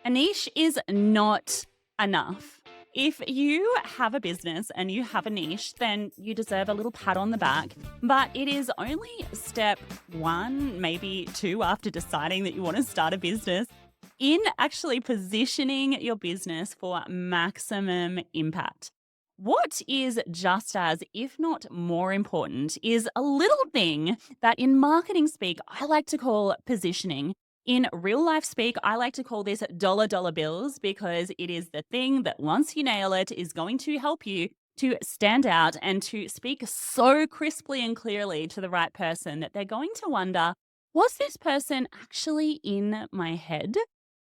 A niche is not enough. If you have a business and you have a niche, then you deserve a little pat on the back. But it is only step one, maybe two, after deciding that you want to start a business, in actually positioning your business for maximum impact. What is just as, if not more important, is a little thing that in marketing speak I like to call positioning. In real life speak, I like to call this dollar bills because it is the thing that once you nail it is going to help you to stand out and to speak so crisply and clearly to the right person that they're going to wonder, was this person actually in my head?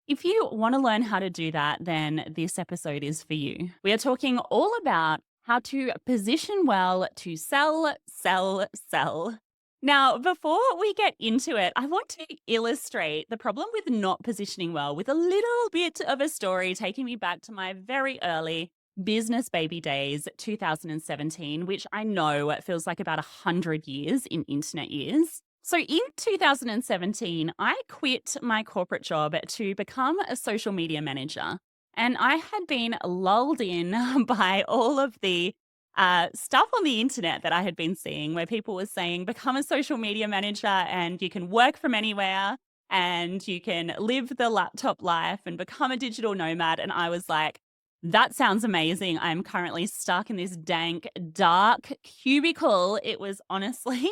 If you want to learn how to do that, then this episode is for you. We are talking all about how to position well to sell, sell, sell. Now, before we get into it, I want to illustrate the problem with not positioning well with a little bit of a story taking me back to my very early business baby days, 2017, which I know feels like about 100 years in internet years. So in 2017, I quit my corporate job to become a social media manager. And I had been lulled in by all of the stuff on the internet that I had been seeing where people were saying, become a social media manager and you can work from anywhere and you can live the laptop life and become a digital nomad. And I was like, that sounds amazing. I'm currently stuck in this dank, dark cubicle. It was honestly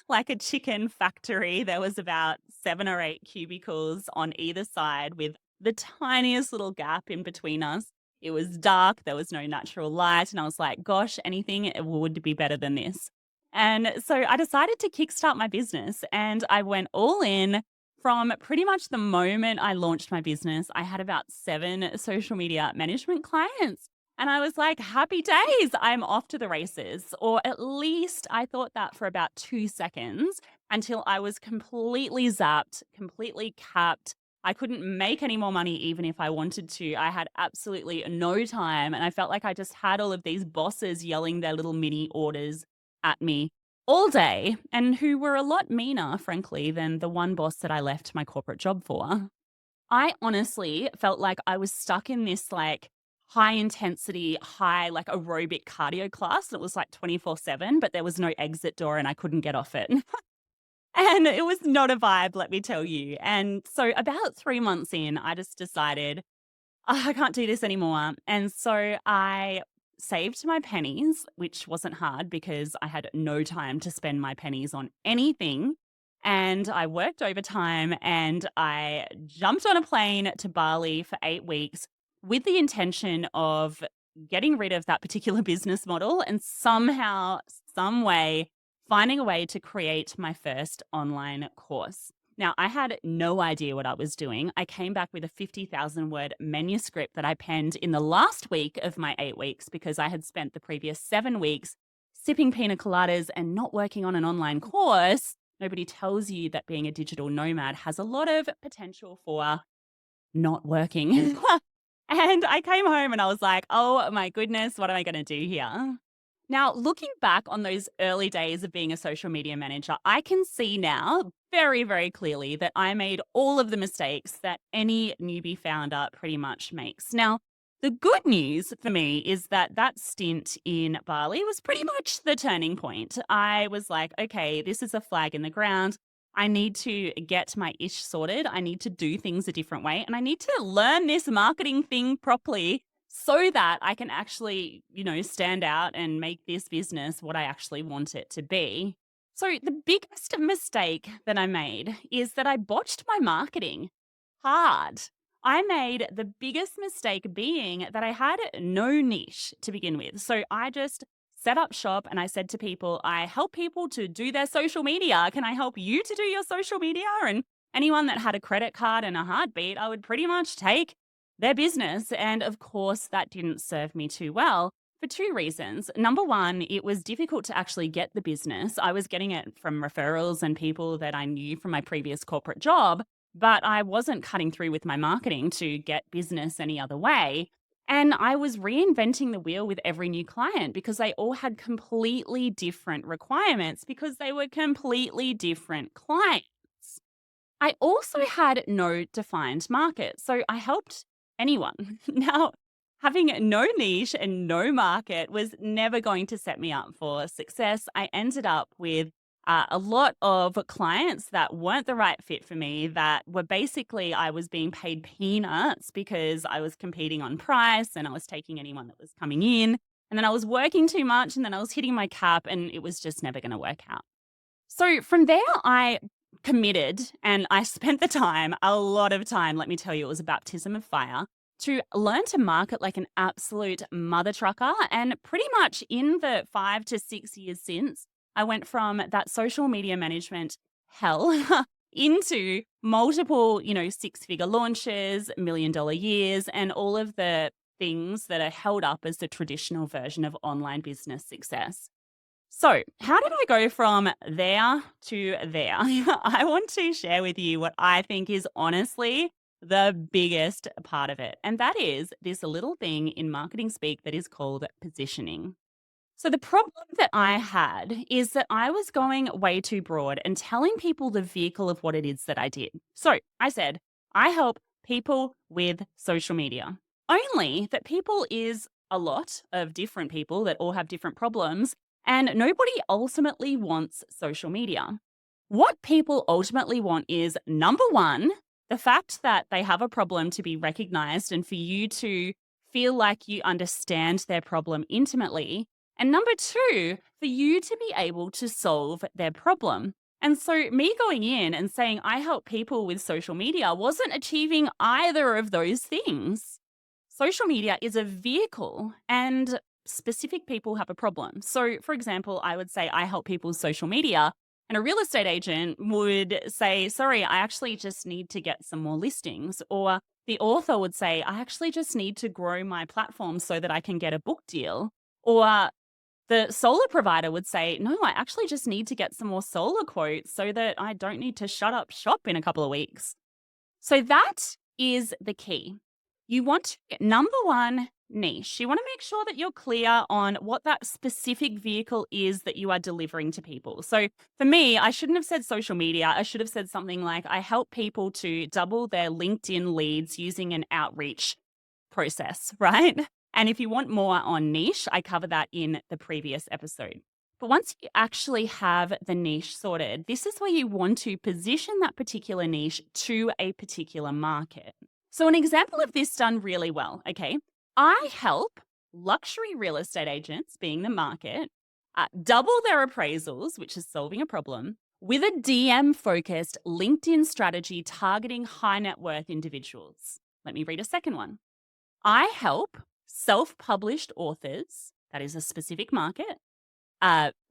like a chicken factory. There was about 7 or 8 cubicles on either side with the tiniest little gap in between us. It was dark, there was no natural light, and I was like, gosh, anything would be better than this. And so I decided to kickstart my business and I went all in. From pretty much the moment I launched my business, I had about 7 social media management clients. And I was like, happy days, I'm off to the races. Or at least I thought that for about 2 seconds until I was completely zapped, completely capped. I couldn't make any more money even if I wanted to. I had absolutely no time. And I felt like I just had all of these bosses yelling their little mini orders at me all day and who were a lot meaner, frankly, than the one boss that I left my corporate job for. I honestly felt like I was stuck in this like high intensity, high like aerobic cardio class that was like 24/7, but there was no exit door and I couldn't get off it. And it was not a vibe, let me tell you. And so about 3 months in, I just decided, "Oh, I can't do this anymore." And so I saved my pennies, which wasn't hard because I had no time to spend my pennies on anything. And I worked overtime and I jumped on a plane to Bali for 8 weeks with the intention of getting rid of that particular business model and somehow, some way, finding a way to create my first online course. Now, I had no idea what I was doing. I came back with a 50,000 word manuscript that I penned in the last week of my 8 weeks because I had spent the previous 7 weeks sipping pina coladas and not working on an online course. Nobody tells you that being a digital nomad has a lot of potential for not working. And I came home and I was like, oh my goodness, what am I going to do here? Now, looking back on those early days of being a social media manager, I can see now very, very clearly that I made all of the mistakes that any newbie founder pretty much makes. Now, the good news for me is that that stint in Bali was pretty much the turning point. I was like, okay, this is a flag in the ground. I need to get my ish sorted. I need to do things a different way. And I need to learn this marketing thing properly so that I can actually, stand out and make this business what I actually want it to be. So the biggest mistake that I made is that I botched my marketing hard. I made the biggest mistake being that I had no niche to begin with. So I just set up shop and I said to people, I help people to do their social media. Can I help you to do your social media? And anyone that had a credit card and a heartbeat, I would pretty much take their business. And of course, that didn't serve me too well for 2 reasons. Number one, it was difficult to actually get the business. I was getting it from referrals and people that I knew from my previous corporate job, but I wasn't cutting through with my marketing to get business any other way. And I was reinventing the wheel with every new client because they all had completely different requirements because they were completely different clients. I also had no defined market. So I helped anyone. Now, having no niche and no market was never going to set me up for success. I ended up with a lot of clients that weren't the right fit for me, that were basically, I was being paid peanuts because I was competing on price and I was taking anyone that was coming in. And then I was working too much and then I was hitting my cap and it was just never going to work out. So from there, I committed and I spent the time, a lot of time, let me tell you, it was a baptism of fire, to learn to market like an absolute mother trucker. And pretty much in the 5 to 6 years since, I went from that social media management hell into multiple, 6-figure launches, $1 million years, and all of the things that are held up as the traditional version of online business success. So, how did I go from there to there? I want to share with you what I think is honestly the biggest part of it. And that is this little thing in marketing speak that is called positioning. So, the problem that I had is that I was going way too broad and telling people the vehicle of what it is that I did. So, I said, I help people with social media. Only that people is a lot of different people that all have different problems, and nobody ultimately wants social media. What people ultimately want is number one, the fact that they have a problem to be recognized and for you to feel like you understand their problem intimately. And number two, for you to be able to solve their problem. And so, me going in and saying I help people with social media wasn't achieving either of those things. Social media is a vehicle and specific people have a problem. So, for example, I would say I help people with social media, and a real estate agent would say, sorry, I actually just need to get some more listings. Or the author would say, I actually just need to grow my platform so that I can get a book deal. Or the solar provider would say, no, I actually just need to get some more solar quotes so that I don't need to shut up shop in a couple of weeks. So that is the key. You want to get number one, niche. You want to make sure that you're clear on what that specific vehicle is that you are delivering to people. So for me, I shouldn't have said social media. I should have said something like, I help people to double their LinkedIn leads using an outreach process, right? And if you want more on niche, I cover that in the previous episode. But once you actually have the niche sorted, this is where you want to position that particular niche to a particular market. So, an example of this done really well, okay? I help luxury real estate agents, being the market, double their appraisals, which is solving a problem, with a DM focused LinkedIn strategy targeting high net worth individuals. Let me read a second one. I help self published authors, that is a specific market,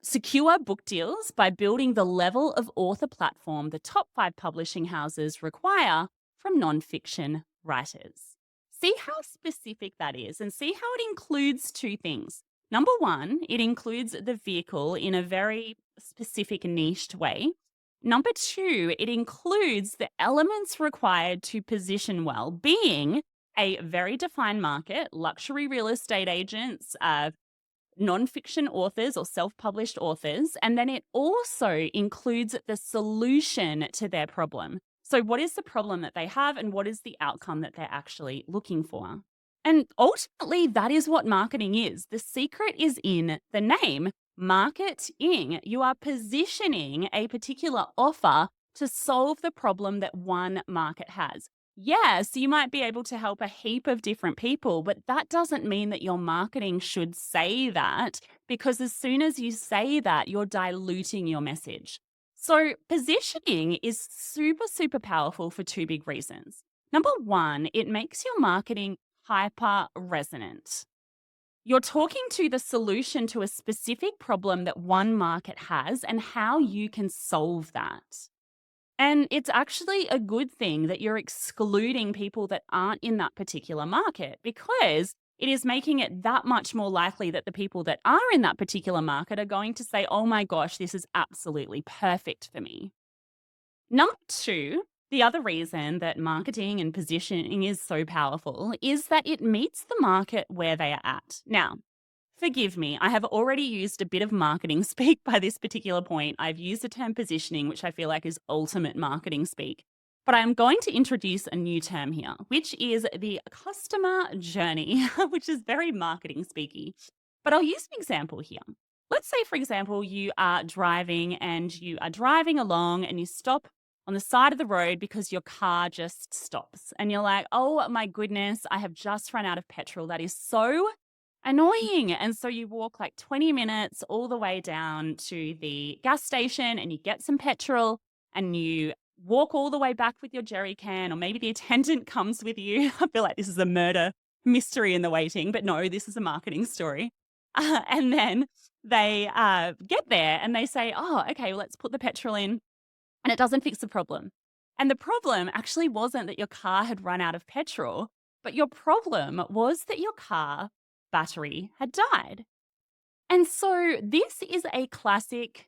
secure book deals by building the level of author platform the top 5 publishing houses require from nonfiction writers. See how specific that is and see how it includes two things. Number one, it includes the vehicle in a very specific niched way. Number two, it includes the elements required to position well, being a very defined market, luxury real estate agents, nonfiction authors or self-published authors, and then it also includes the solution to their problem. So what is the problem that they have and what is the outcome that they're actually looking for? And ultimately, that is what marketing is. The secret is in the name, marketing. You are positioning a particular offer to solve the problem that one market has. Yes, you might be able to help a heap of different people, but that doesn't mean that your marketing should say that, because as soon as you say that, you're diluting your message. So positioning is super, super powerful for two big reasons. Number one, it makes your marketing hyper resonant. You're talking to the solution to a specific problem that one market has and how you can solve that. And it's actually a good thing that you're excluding people that aren't in that particular market, because it is making it that much more likely that the people that are in that particular market are going to say, oh my gosh, this is absolutely perfect for me. Number two, the other reason that marketing and positioning is so powerful is that it meets the market where they are at. Now, forgive me, I have already used a bit of marketing speak by this particular point. I've used the term positioning, which I feel like is ultimate marketing speak. But I'm going to introduce a new term here, which is the customer journey, which is very marketing speaky. But I'll use an example here. Let's say, for example, you are driving and you are driving along and you stop on the side of the road because your car just stops. And you're like, oh my goodness, I have just run out of petrol. That is so annoying. And so you walk like 20 minutes all the way down to the gas station and you get some petrol and you walk all the way back with your jerry can, or maybe the attendant comes with you. I feel like this is a murder mystery in the waiting, but no, this is a marketing story. And then they get there and they say, oh, okay, well, let's put the petrol in, and it doesn't fix the problem. And the problem actually wasn't that your car had run out of petrol, but your problem was that your car battery had died. And so this is a classic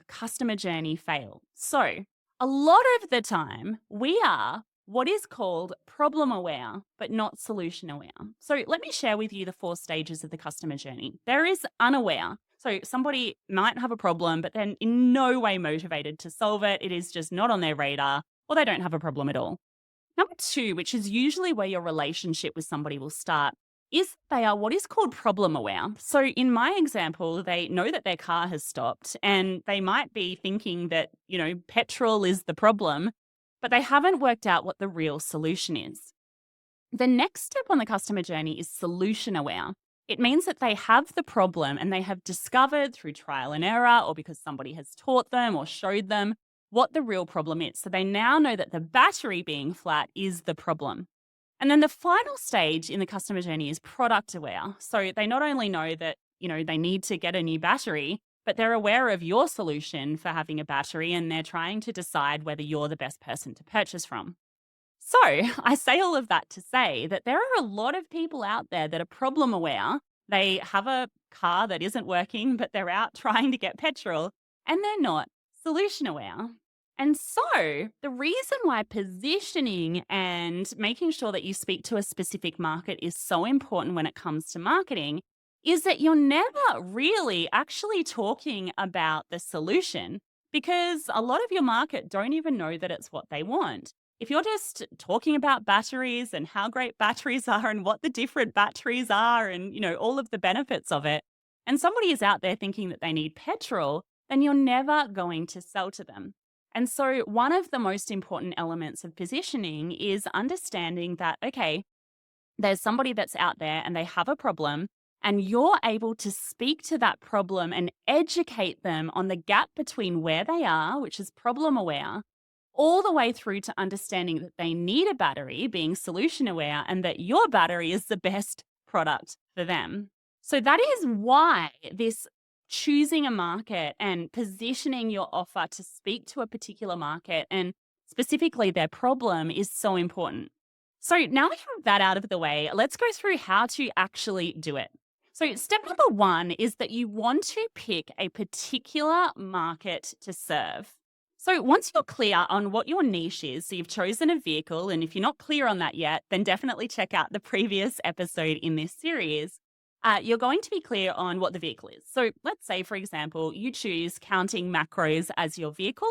customer journey fail. So a lot of the time, we are what is called problem aware, but not solution aware. So let me share with you the 4 stages of the customer journey. There is unaware. So somebody might have a problem, but then in no way motivated to solve it. It is just not on their radar, or they don't have a problem at all. Number 2, which is usually where your relationship with somebody will start, is they are what is called problem aware. So in my example, they know that their car has stopped and they might be thinking that, petrol is the problem, but they haven't worked out what the real solution is. The next step on the customer journey is solution aware. It means that they have the problem and they have discovered through trial and error, or because somebody has taught them or showed them, what the real problem is. So they now know that the battery being flat is the problem. And then the final stage in the customer journey is product aware. So they not only know that, they need to get a new battery, but they're aware of your solution for having a battery and they're trying to decide whether you're the best person to purchase from. So I say all of that to say that there are a lot of people out there that are problem aware. They have a car that isn't working, but they're out trying to get petrol and they're not solution aware. And so the reason why positioning and making sure that you speak to a specific market is so important when it comes to marketing is that you're never really actually talking about the solution, because a lot of your market don't even know that it's what they want. If you're just talking about batteries and how great batteries are and what the different batteries are and, all of the benefits of it, and somebody is out there thinking that they need petrol, then you're never going to sell to them. And so one of the most important elements of positioning is understanding that, okay, there's somebody that's out there and they have a problem, and you're able to speak to that problem and educate them on the gap between where they are, which is problem aware, all the way through to understanding that they need a battery, being solution aware, and that your battery is the best product for them. So that is why this choosing a market and positioning your offer to speak to a particular market and specifically their problem is so important. So now we have that out of the way, let's go through how to actually do it. So step number 1 is that you want to pick a particular market to serve. So once you're clear on what your niche is, so you've chosen a vehicle, and if you're not clear on that yet, then definitely check out the previous episode in this series. You're going to be clear on what the vehicle is. So let's say, for example, you choose counting macros as your vehicle.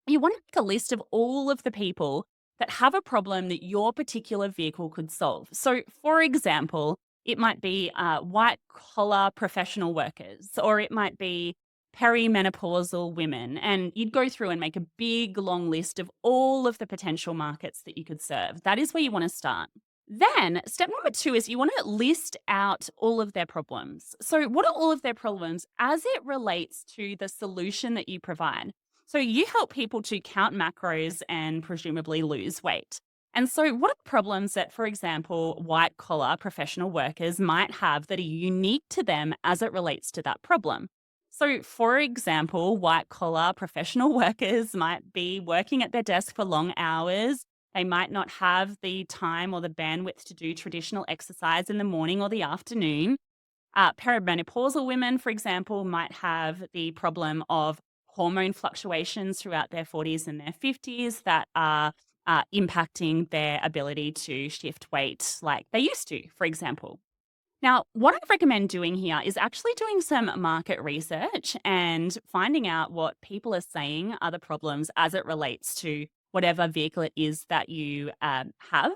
You want to make a list of all of the people that have a problem that your particular vehicle could solve. So for example, it might be white collar professional workers, or it might be perimenopausal women. And you'd go through and make a big long list of all of the potential markets that you could serve. That is where you want to start. Then step number 2 is you want to list out all of their problems. So what are all of their problems as it relates to the solution that you provide? So you help people to count macros and presumably lose weight. And so what are the problems that, for example, white collar professional workers might have that are unique to them as it relates to that problem? So for example, white collar professional workers might be working at their desk for long hours. They might not have the time or the bandwidth to do traditional exercise in the morning or the afternoon. Perimenopausal women, for example, might have the problem of hormone fluctuations throughout their 40s and their 50s that are impacting their ability to shift weight like they used to, for example. Now, what I recommend doing here is actually doing some market research and finding out what people are saying are the problems as it relates to whatever vehicle it is that you have.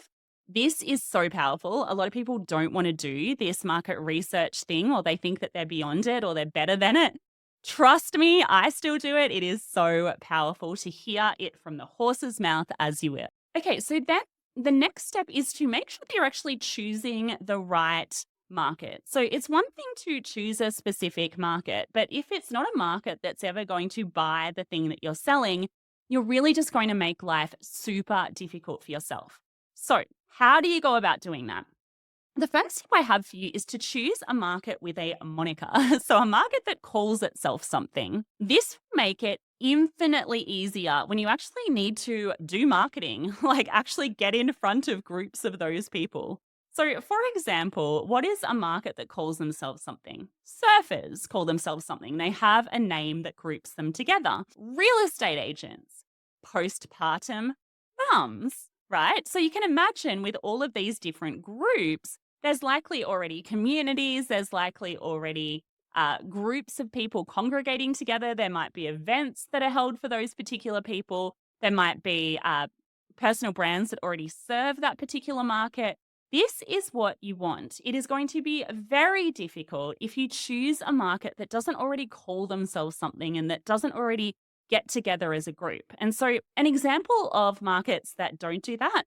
This is so powerful. A lot of people don't want to do this market research thing, or they think that they're beyond it or they're better than it. Trust me, I still do it. It is so powerful to hear it from the horse's mouth as you will. Okay, so then the next step is to make sure that you're actually choosing the right market. So it's one thing to choose a specific market, but if it's not a market that's ever going to buy the thing that you're selling, you're really just going to make life super difficult for yourself. So, how do you go about doing that? The first tip I have for you is to choose a market with a moniker. So, a market that calls itself something. This will make it infinitely easier when you actually need to do marketing, like actually get in front of groups of those people. So, for example, what is a market that calls themselves something? Surfers call themselves something. They have a name that groups them together. Real estate agents, postpartum mums, right? So, you can imagine with all of these different groups, there's likely already communities, there's likely already groups of people congregating together. There might be events that are held for those particular people. There might be personal brands that already serve that particular market. This is what you want. It is going to be very difficult if you choose a market that doesn't already call themselves something and that doesn't already get together as a group. And so, an example of markets that don't do that,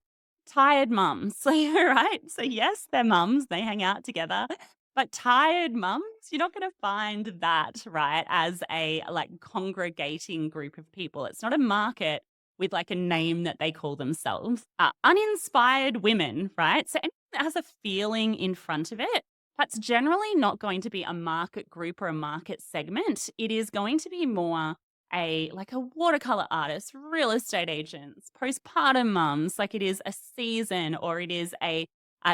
tired mums, right? So, yes, they're mums, they hang out together. But tired mums, you're not going to find that, right, as a like congregating group of people. It's not a market with like a name that they call themselves. Uninspired women, right? So anything that has a feeling in front of it, that's generally not going to be a market group or a market segment. It is going to be more a like a watercolor artist, real estate agents, postpartum mums, like it is a season or it is a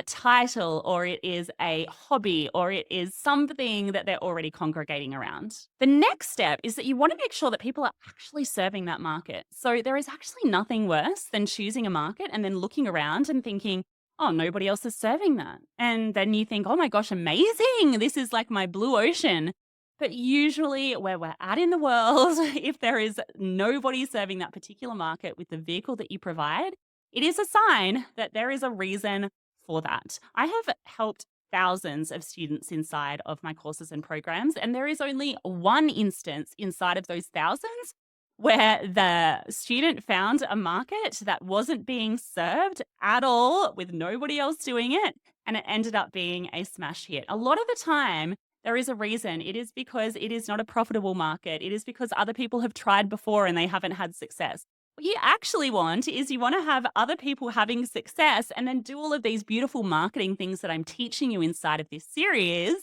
title or it is a hobby or it is something that they're already congregating around. The next step is that you want to make sure that people are actually serving that market. So there is actually nothing worse than choosing a market and then looking around and thinking, oh, nobody else is serving that. And then you think, oh my gosh, amazing. This is like my blue ocean. But usually, where we're at in the world, if there is nobody serving that particular market with the vehicle that you provide, it is a sign that there is a reason for that. I have helped thousands of students inside of my courses and programs, and there is only one instance inside of those thousands where the student found a market that wasn't being served at all with nobody else doing it, and it ended up being a smash hit. A lot of the time, there is a reason. It is because it is not a profitable market. It is because other people have tried before and they haven't had success. What you actually want is you want to have other people having success and then do all of these beautiful marketing things that I'm teaching you inside of this series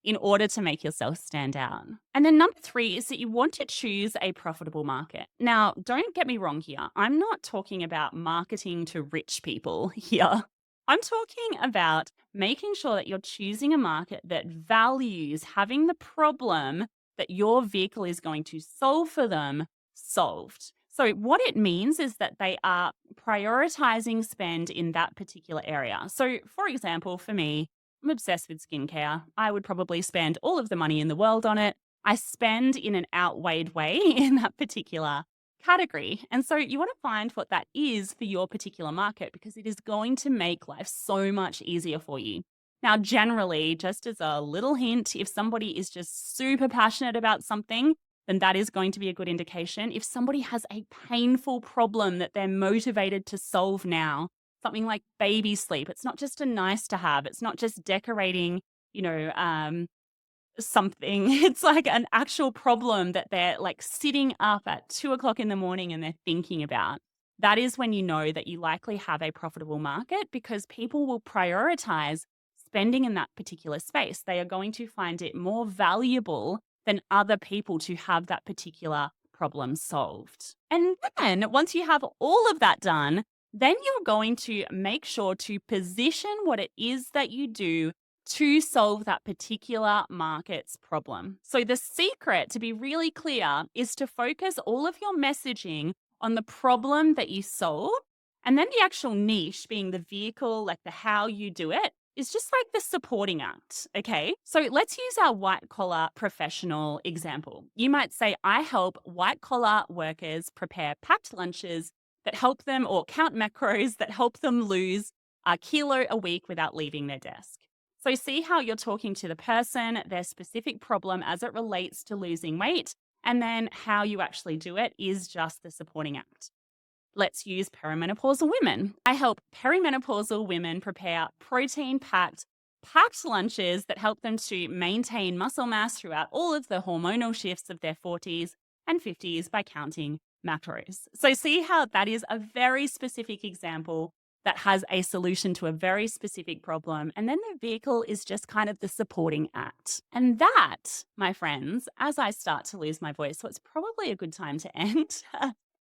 in order to make yourself stand out. And then number 3 is that you want to choose a profitable market. Now, don't get me wrong here. I'm not talking about marketing to rich people here. I'm talking about making sure that you're choosing a market that values having the problem that your vehicle is going to solve for them solved. So, what it means is that they are prioritizing spend in that particular area. So, for example, for me, I'm obsessed with skincare. I would probably spend all of the money in the world on it. I spend in an outweighed way in that particular category. And so you want to find what that is for your particular market because it is going to make life so much easier for you. Now, generally, just as a little hint, if somebody is just super passionate about something, then that is going to be a good indication. If somebody has a painful problem that they're motivated to solve now, something like baby sleep, it's not just a nice to have, it's not just decorating, something. It's like an actual problem that they're like sitting up at 2 o'clock in the morning and they're thinking about. That is when you know that you likely have a profitable market because people will prioritize spending in that particular space. They are going to find it more valuable than other people to have that particular problem solved. And then once you have all of that done, then you're going to make sure to position what it is that you do to solve that particular market's problem. So the secret, to be really clear, is to focus all of your messaging on the problem that you solve. And then the actual niche being the vehicle, like the how you do it, is just like the supporting act, okay? So let's use our white collar professional example. You might say, I help white collar workers prepare packed lunches that help them, or count macros that help them lose a kilo a week without leaving their desk. So see how you're talking to the person, their specific problem as it relates to losing weight, and then how you actually do it is just the supporting act. Let's use perimenopausal women. I help perimenopausal women prepare packed lunches that help them to maintain muscle mass throughout all of the hormonal shifts of their 40s and 50s by counting macros. So, see how that is a very specific example that has a solution to a very specific problem. And then the vehicle is just kind of the supporting act. And that, my friends, as I start to lose my voice, so it's probably a good time to end.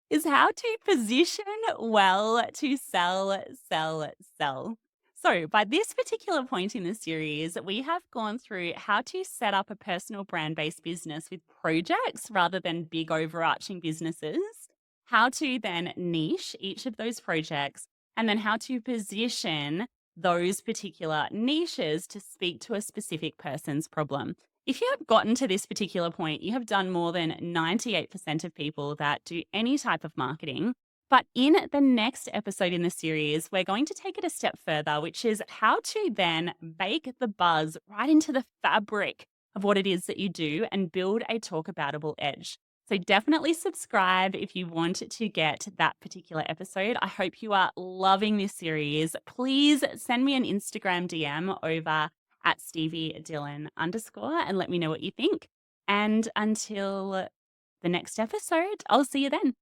Is how to position well to sell, sell, sell. So, by this particular point in the series, we have gone through how to set up a personal brand based business with projects rather than big overarching businesses, how to then niche each of those projects, and then how to position those particular niches to speak to a specific person's problem. If you have gotten to this particular point, you have done more than 98% of people that do any type of marketing. But in the next episode in the series, we're going to take it a step further, which is how to then bake the buzz right into the fabric of what it is that you do and build a talk aboutable edge. So definitely subscribe if you want to get that particular episode. I hope you are loving this series. Please send me an Instagram DM over at StevieDillon_ and let me know what you think. And until the next episode, I'll see you then.